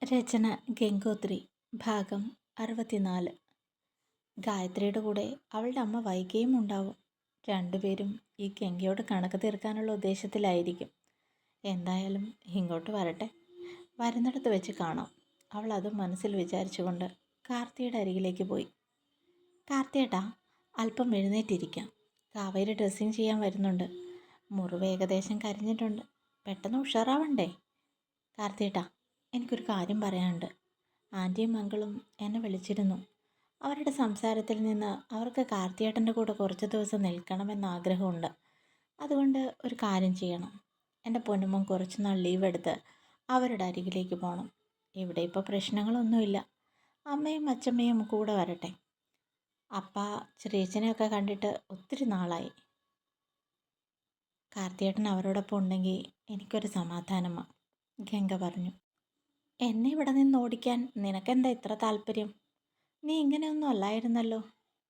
രചന ഗംഗോത്രി. ഭാഗം 64. ഗായത്രിയുടെ കൂടെ അവളുടെ അമ്മ വൈകിയും ഉണ്ടാവും. രണ്ടുപേരും ഈ ഗംഗയോട് കണക്ക് തീർക്കാനുള്ള ഉദ്ദേശത്തിലായിരിക്കും. എന്തായാലും ഇങ്ങോട്ട് വരട്ടെ, വരുന്നിടത്ത് വെച്ച് കാണാം. അവൾ അത് മനസ്സിൽ വിചാരിച്ചുകൊണ്ട് കാർത്തിയുടെ അരികിലേക്ക് പോയി. കാർത്തിയേട്ടാ, അല്പം എഴുന്നേറ്റിരിക്കാം. കാവേരി ഡ്രസ്സിങ് ചെയ്യാൻ വരുന്നുണ്ട്. മുറിവ് ഏകദേശം കരിഞ്ഞിട്ടുണ്ട്. പെട്ടെന്ന് ഉഷാറാവണ്ടേ? കാർത്തിയേട്ടാ, എനിക്കൊരു കാര്യം പറയാനുണ്ട്. ആൻറ്റിയും അങ്കിളും എന്നെ വിളിച്ചിരുന്നു. അവരുടെ സംസാരത്തിൽ നിന്ന് അവർക്ക് കാർത്തിയേട്ടൻ്റെ കൂടെ കുറച്ച് ദിവസം നിൽക്കണമെന്ന് ആഗ്രഹമുണ്ട്. അതുകൊണ്ട് ഒരു കാര്യം ചെയ്യണം. എൻ്റെ പൊന്നുമോൻ കുറച്ച് നാൾ ലീവ് എടുത്ത് അവരുടെ അരികിലേക്ക് പോകണം. ഇവിടെ ഇപ്പോൾ പ്രശ്നങ്ങളൊന്നുമില്ല. അമ്മയും അച്ചമ്മയും കൂടെ വരട്ടെ. അപ്പ ചെറിയച്ഛനെയൊക്കെ കണ്ടിട്ട് ഒത്തിരി നാളായി. കാർത്തിയേട്ടൻ അവരോടൊപ്പം ഉണ്ടെങ്കിൽ എനിക്കൊരു സമാധാനമാണ്, ഗംഗ പറഞ്ഞു. എന്നെ ഇവിടെ നിന്ന് ഓടിക്കാൻ നിനക്കെന്താ ഇത്ര താല്പര്യം? നീ ഇങ്ങനെയൊന്നും അല്ലായിരുന്നല്ലോ.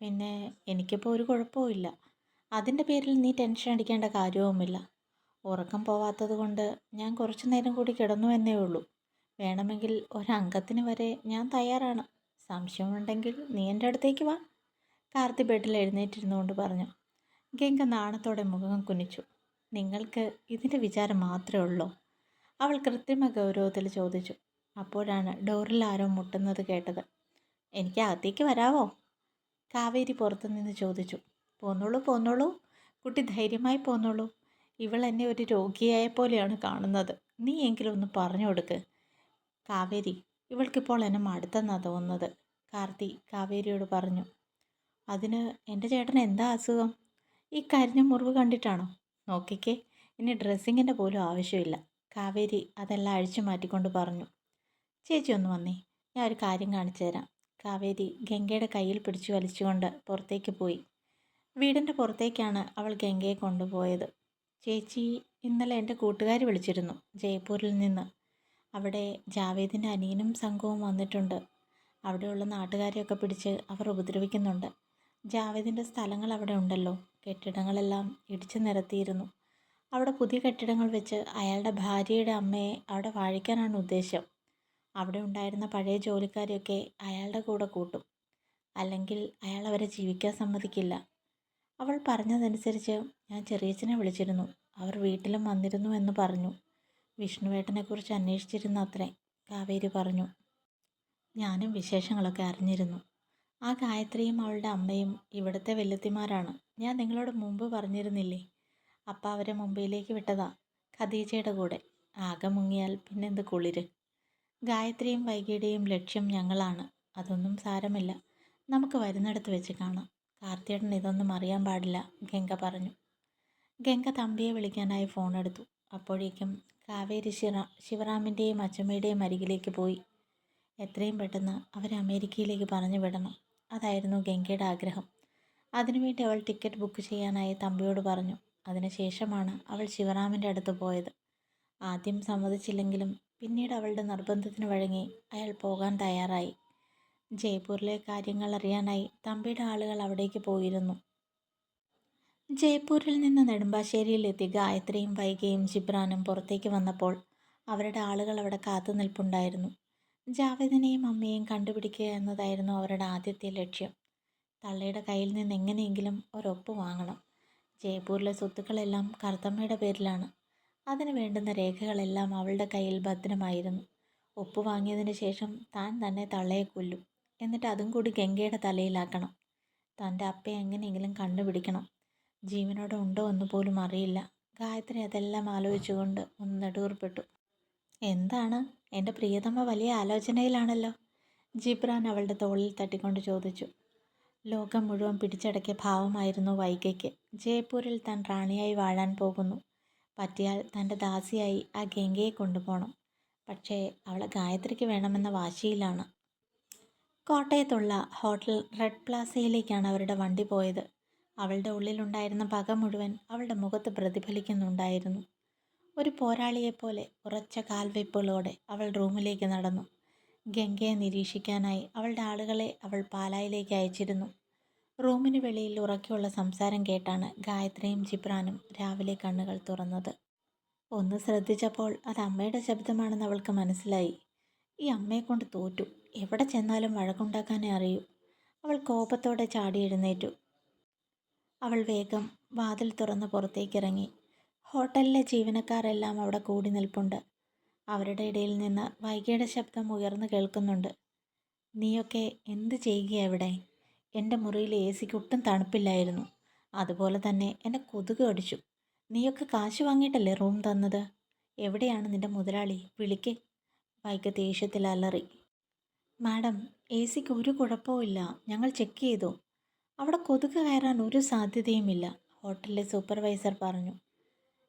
പിന്നെ എനിക്കിപ്പോൾ ഒരു കുഴപ്പവുമില്ല. അതിൻ്റെ പേരിൽ നീ ടെൻഷൻ അടിക്കേണ്ട കാര്യവുമില്ല. ഉറക്കം പോവാത്തത് കൊണ്ട് ഞാൻ കുറച്ചു നേരം കൂടി കിടന്നു എന്നേ ഉള്ളൂ. വേണമെങ്കിൽ ഒരംഗത്തിന് വരെ ഞാൻ തയ്യാറാണ്. സംശയമുണ്ടെങ്കിൽ നീ എൻ്റെ അടുത്തേക്ക് വാ, കാർത്തി ബെഡിൽ എഴുന്നേറ്റിരുന്നുകൊണ്ട് പറഞ്ഞു. ഗംഗ നാണത്തോടെ മുഖം കുനിച്ചു. നിങ്ങൾക്ക് ഇതിൻ്റെ വിചാരം മാത്രമേ ഉള്ളൂ? അവൾ കൃത്രിമ ഗൗരവത്തിൽ ചോദിച്ചു. അപ്പോഴാണ് ഡോറിൽ ആരോ മുട്ടുന്നത് കേട്ടത്. എനിക്ക് അകത്തേക്ക് വരാവോ? കാവേരി പുറത്തുനിന്ന് ചോദിച്ചു. പോന്നോളൂ പോന്നോളൂ, കുട്ടി ധൈര്യമായി പോന്നോളൂ. ഇവൾ എന്നെ ഒരു രോഗിയായ പോലെയാണ് കാണുന്നത്. നീ എങ്കിലും ഒന്ന് പറഞ്ഞു കൊടുക്ക്. കാവേരി, ഇവൾക്കിപ്പോൾ എന്നെ മടുത്തെന്നാണ് തോന്നുന്നത്, കാർത്തി കാവേരിയോട് പറഞ്ഞു. അതിന് എൻ്റെ ചേട്ടൻ എന്താ അസുഖം? ഈ കരിഞ്ഞ മുറിവ് കണ്ടിട്ടാണോ? നോക്കിക്കേ, ഇനി ഡ്രസ്സിങ്ങിൻ്റെ പോലും ആവശ്യമില്ല. കാവേരി അതെല്ലാം അഴിച്ചു മാറ്റിക്കൊണ്ട് പറഞ്ഞു. ചേച്ചി ഒന്ന് വന്നേ, ഞാൻ ഒരു കാര്യം കാണിച്ചു തരാം. കാവേരി ഗംഗയുടെ കയ്യിൽ പിടിച്ചു വലിച്ചുകൊണ്ട് പുറത്തേക്ക് പോയി. വീടിൻ്റെ പുറത്തേക്കാണ് അവൾ ഗംഗയെ കൊണ്ടുപോയത്. ചേച്ചി, ഇന്നലെ എൻ്റെ കൂട്ടുകാർ വിളിച്ചിരുന്നു, ജയ്പൂരിൽ നിന്ന്. അവിടെ ജാവേദിൻ്റെ അനിയനും സംഘവും വന്നിട്ടുണ്ട്. അവിടെയുള്ള നാട്ടുകാരെയൊക്കെ പിടിച്ച് അവർ ഉപദ്രവിക്കുന്നുണ്ട്. ജാവേദിൻ്റെ സ്ഥലങ്ങൾ അവിടെ ഉണ്ടല്ലോ, കെട്ടിടങ്ങളെല്ലാം ഇടിച്ചു നിരത്തിയിരുന്നു. അവിടെ പുതിയ കെട്ടിടങ്ങൾ വെച്ച് അയാളുടെ ഭാര്യയുടെ അമ്മയെ അവിടെ വാഴിക്കാനാണ് ഉദ്ദേശം. അവിടെ ഉണ്ടായിരുന്ന പഴയ ജോലിക്കാരെയൊക്കെ അയാളുടെ കൂടെ കൂട്ടും. അല്ലെങ്കിൽ അയാൾ അവരെ ജീവിക്കാൻ സമ്മതിക്കില്ല. അവൾ പറഞ്ഞതനുസരിച്ച് ഞാൻ ചെറിയച്ഛനെ വിളിച്ചിരുന്നു. അവർ വീട്ടിലും വന്നിരുന്നു എന്ന് പറഞ്ഞു. വിഷ്ണുവേട്ടനെക്കുറിച്ച് അന്വേഷിച്ചിരുന്നു അത്രേ, കാവേരി പറഞ്ഞു. ഞാനും വിശേഷങ്ങളൊക്കെ അറിഞ്ഞിരുന്നു. ആ ഗായത്രിയും അവളുടെ അമ്മയും ഇവിടുത്തെ വല്യത്തിമാരാണ്. ഞാൻ നിങ്ങളോട് മുമ്പ് പറഞ്ഞിരുന്നില്ലേ? അപ്പ അവരെ മുംബൈയിലേക്ക് വിട്ടതാ, ഖദീജയുടെ കൂടെ. ആകെ മുങ്ങിയാൽ പിന്നെന്ത് കുളിര്. ഗായത്രിയും വൈകിയുടെയും ലക്ഷ്യം ഞങ്ങളാണ്. അതൊന്നും സാരമില്ല, നമുക്ക് വരുന്നിടത്ത് വെച്ച് കാണാം. കാർത്തിയേട്ടൻ ഇതൊന്നും അറിയാൻ പാടില്ല, ഗംഗ പറഞ്ഞു. ഗംഗ തമ്പിയെ വിളിക്കാനായി ഫോൺ എടുത്തു. അപ്പോഴേക്കും കാവേരി ശിവറാമിൻ്റെയും അച്ചമ്മയുടെയും അരികിലേക്ക് പോയി. എത്രയും പെട്ടെന്ന് അവരെ അമേരിക്കയിലേക്ക് പറഞ്ഞു വിടണം. അതായിരുന്നു ഗംഗയുടെ ആഗ്രഹം. അതിനുവേണ്ടി അവൾ ടിക്കറ്റ് ബുക്ക് ചെയ്യാനായി തമ്പിയോട് പറഞ്ഞു. അതിനുശേഷമാണ് അവൾ ശിവറാമിൻ്റെ അടുത്ത് പോയത്. ആദ്യം സമ്മതിച്ചില്ലെങ്കിലും പിന്നീട് അവളുടെ നിർബന്ധത്തിന് വഴങ്ങി അയാൾ പോകാൻ തയ്യാറായി. ജയ്പൂരിലെ കാര്യങ്ങൾ അറിയാനായി തമ്പിയുടെ ആളുകൾ അവിടേക്ക് പോയിരുന്നു. ജയ്പൂരിൽ നിന്ന് നെടുമ്പാശ്ശേരിയിലെത്തി ഗായത്രിയും വൈകിയും ജിബ്രാനും പുറത്തേക്ക് വന്നപ്പോൾ അവരുടെ ആളുകൾ അവിടെ കാത്തു നിൽപ്പുണ്ടായിരുന്നു. ജാവേദിനെയും അമ്മയെയും കണ്ടുപിടിക്കുക എന്നതായിരുന്നു അവരുടെ ആദ്യത്തെ ലക്ഷ്യം. തള്ളയുടെ കയ്യിൽ നിന്ന് എങ്ങനെയെങ്കിലും ഒരൊപ്പ് വാങ്ങണം. ജയ്പൂരിലെ സ്വത്തുക്കളെല്ലാം കറുത്തമ്മയുടെ പേരിലാണ്. അതിന് വേണ്ടുന്ന രേഖകളെല്ലാം അവളുടെ കയ്യിൽ ഭദ്രമായിരുന്നു. ഒപ്പ് വാങ്ങിയതിന് ശേഷം താൻ തന്നെ തള്ളയെ കൊല്ലും. എന്നിട്ട് അതും കൂടി ഗംഗയുടെ തലയിലാക്കണം. തൻ്റെ അപ്പയെ എങ്ങനെയെങ്കിലും കണ്ടുപിടിക്കണം. ജീവനോടെ ഉണ്ടോ എന്ന് പോലും അറിയില്ല. ഗായത്രി അതെല്ലാം ആലോചിച്ചുകൊണ്ട് ഒന്ന് നെടുവീർപ്പിട്ടു. എന്താണ്, എൻ്റെ പ്രിയതമ്മ വലിയ ആലോചനയിലാണല്ലോ, ജിബ്രാൻ അവളുടെ തോളിൽ തട്ടിക്കൊണ്ട് ചോദിച്ചു. ലോകം മുഴുവൻ പിടിച്ചടക്കിയ ഭാവമായിരുന്നു വൈഗയ്ക്ക്. ജയ്പൂരിൽ താൻ റാണിയായി വാഴാൻ പോകുന്നു. പറ്റിയാൽ തൻ്റെ ദാസിയായി ആ ഗംഗയെ കൊണ്ടുപോകണം. പക്ഷേ അവളെ ഗായത്രിക്ക് വേണമെന്ന വാശിയിലാണ്. കോട്ടയത്തുള്ള ഹോട്ടൽ റെഡ് പ്ലാസയിലേക്കാണ് അവരുടെ വണ്ടി പോയത്. അവളുടെ ഉള്ളിലുണ്ടായിരുന്ന പക മുഴുവൻ അവളുടെ മുഖത്ത് പ്രതിഫലിക്കുന്നുണ്ടായിരുന്നു. ഒരു പോരാളിയെപ്പോലെ ഉറച്ച കാൽവെപ്പുകളോടെ അവൾ റൂമിലേക്ക് നടന്നു. ഗംഗയെ നിരീക്ഷിക്കാനായി അവളുടെ ആളുകളെ അവൾ പാലായിലേക്ക് അയച്ചിരുന്നു. റൂമിന് വെളിയിൽ ഉറക്കെയുള്ള സംസാരം കേട്ടാണ് ഗായത്രിയും ജിബ്രാനും രാവിലെ കണ്ണുകൾ തുറന്നത്. ഒന്ന് ശ്രദ്ധിച്ചപ്പോൾ അത് അമ്മയുടെ ശബ്ദമാണെന്ന് അവൾക്ക് മനസ്സിലായി. ഈ അമ്മയെക്കൊണ്ട് തോറ്റു. എവിടെ ചെന്നാലും വഴക്കുണ്ടാക്കാനേ അറിയൂ. അവൾ കോപത്തോടെ ചാടി എഴുന്നേറ്റു. അവൾ വേഗം വാതിൽ തുറന്ന് പുറത്തേക്കിറങ്ങി. ഹോട്ടലിലെ ജീവനക്കാരെല്ലാം അവിടെ കൂടി നിൽപ്പുണ്ട്. അവരുടെ ഇടയിൽ നിന്ന് വൈകിയുടെ ശബ്ദം ഉയർന്നു കേൾക്കുന്നുണ്ട്. നീയൊക്കെ എന്ത് ചെയ്യുകയാ ഇവിടെ? എൻ്റെ മുറിയിൽ എ സിക്ക് ഒട്ടും തണുപ്പില്ലായിരുന്നു. അതുപോലെ തന്നെ എന്നെ കൊതുക് കടിച്ചു. നീയൊക്കെ കാശ് വാങ്ങിയിട്ടല്ലേ റൂം തന്നത്? എവിടെയാണ് നിന്റെ മുതലാളി? വിളിക്ക്. വൈഗ ദേഷ്യത്തിൽ അലറി. മാഡം, എ സിക്ക് ഒരു കുഴപ്പവുമില്ല. ഞങ്ങൾ ചെക്ക് ചെയ്തു. അവിടെ കൊതുക് കയറാൻ ഒരു സാധ്യതയുമില്ല, ഹോട്ടലിലെ സൂപ്പർവൈസർ പറഞ്ഞു.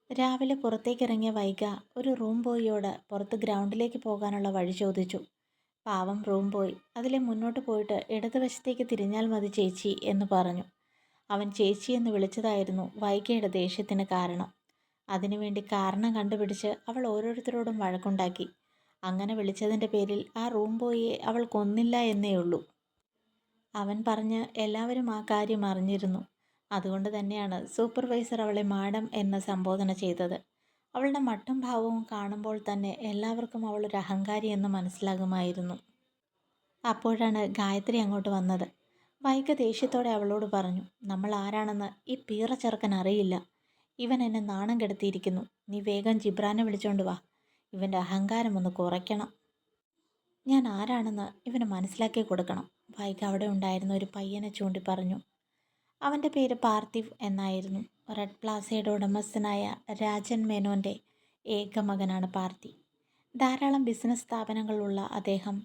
രാവിലെ പുറത്തേക്കിറങ്ങിയ വൈഗ ഒരു റൂം ബോയിയോട് പുറത്ത് ഗ്രൗണ്ടിലേക്ക് പോകാനുള്ള വഴി ചോദിച്ചു. പാവം റൂം ബോയ് അതിലെ മുന്നോട്ട് പോയിട്ട് ഇടതുവശത്തേക്ക് തിരിഞ്ഞാൽ മതി ചേച്ചി എന്ന് പറഞ്ഞു. അവൻ ചേച്ചി എന്ന് വിളിച്ചതായിരുന്നു വൈഗയുടെ ദേഷ്യത്തിന് കാരണം. അതിനുവേണ്ടി കാരണം കണ്ടുപിടിച്ച് അവൾ ഓരോരുത്തരോടും വഴക്കുണ്ടാക്കി. അങ്ങനെ വിളിച്ചതിൻ്റെ പേരിൽ ആ റൂം ബോയിയെ അവൾ കൊന്നില്ല എന്നേ ഉള്ളൂ. അവൻ പറഞ്ഞ് എല്ലാവരും ആ കാര്യം അറിഞ്ഞിരുന്നു. അതുകൊണ്ട് തന്നെയാണ് സൂപ്പർവൈസർ അവളെ മാഡം എന്ന് സംബോധന ചെയ്തത്. അവളുടെ മട്ടും ഭാവവും കാണുമ്പോൾ തന്നെ എല്ലാവർക്കും അവളൊരു അഹങ്കാരി എന്ന് മനസ്സിലാകുമായിരുന്നു. അപ്പോഴാണ് ഗായത്രി അങ്ങോട്ട് വന്നത്. വൈഗ ദേഷ്യത്തോടെ അവളോട് പറഞ്ഞു, നമ്മൾ ആരാണെന്ന് ഈ പീറ ചെറുക്കൻ അറിയില്ല. ഇവൻ എന്നെ നാണം കെടുത്തിയിരിക്കുന്നു. നീ വേഗം ജിബ്രാനെ വിളിച്ചോണ്ട് വാ. ഇവൻ്റെ അഹങ്കാരം ഒന്ന് കുറയ്ക്കണം. ഞാൻ ആരാണെന്ന് ഇവന് മനസ്സിലാക്കി കൊടുക്കണം. വൈഗ അവിടെ ഉണ്ടായിരുന്ന ഒരു പയ്യനെ ചൂണ്ടി പറഞ്ഞു. അവൻ്റെ പേര് പാർത്ഥിവ് എന്നായിരുന്നു. റെഡ് പ്ലാസയുടെ ഉടമസ്ഥനായ രാജൻ മേനോൻ്റെ ഏക മകനാണ് പാർത്ഥി. ധാരാളം ബിസിനസ് സ്ഥാപനങ്ങളുള്ള അദ്ദേഹം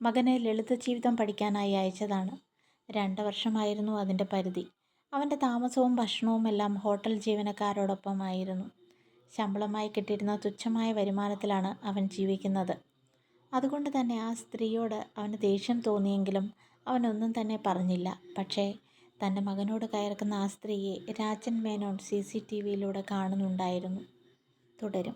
മകനെ ലളിത ജീവിതം പഠിക്കാനായി അയച്ചതാണ്. 2 വർഷമായിരുന്നു അതിൻ്റെ പരിധി. അവൻ്റെ താമസവും ഭക്ഷണവും എല്ലാം ഹോട്ടൽ ജീവനക്കാരോടൊപ്പമായിരുന്നു. ശമ്പളമായി കിട്ടിയിരുന്ന തുച്ഛമായ വരുമാനത്തിലാണ് അവൻ ജീവിക്കുന്നത്. അതുകൊണ്ട് തന്നെ ആ സ്ത്രീയോട് അവന് ദേഷ്യം തോന്നിയെങ്കിലും അവനൊന്നും തന്നെ പറഞ്ഞില്ല. പക്ഷേ തൻ്റെ മകനോട് കയർക്കുന്ന ആ സ്ത്രീയെ രാജൻ മേനോൻ CCTVയിലൂടെ കാണുന്നുണ്ടായിരുന്നു. തുടരും.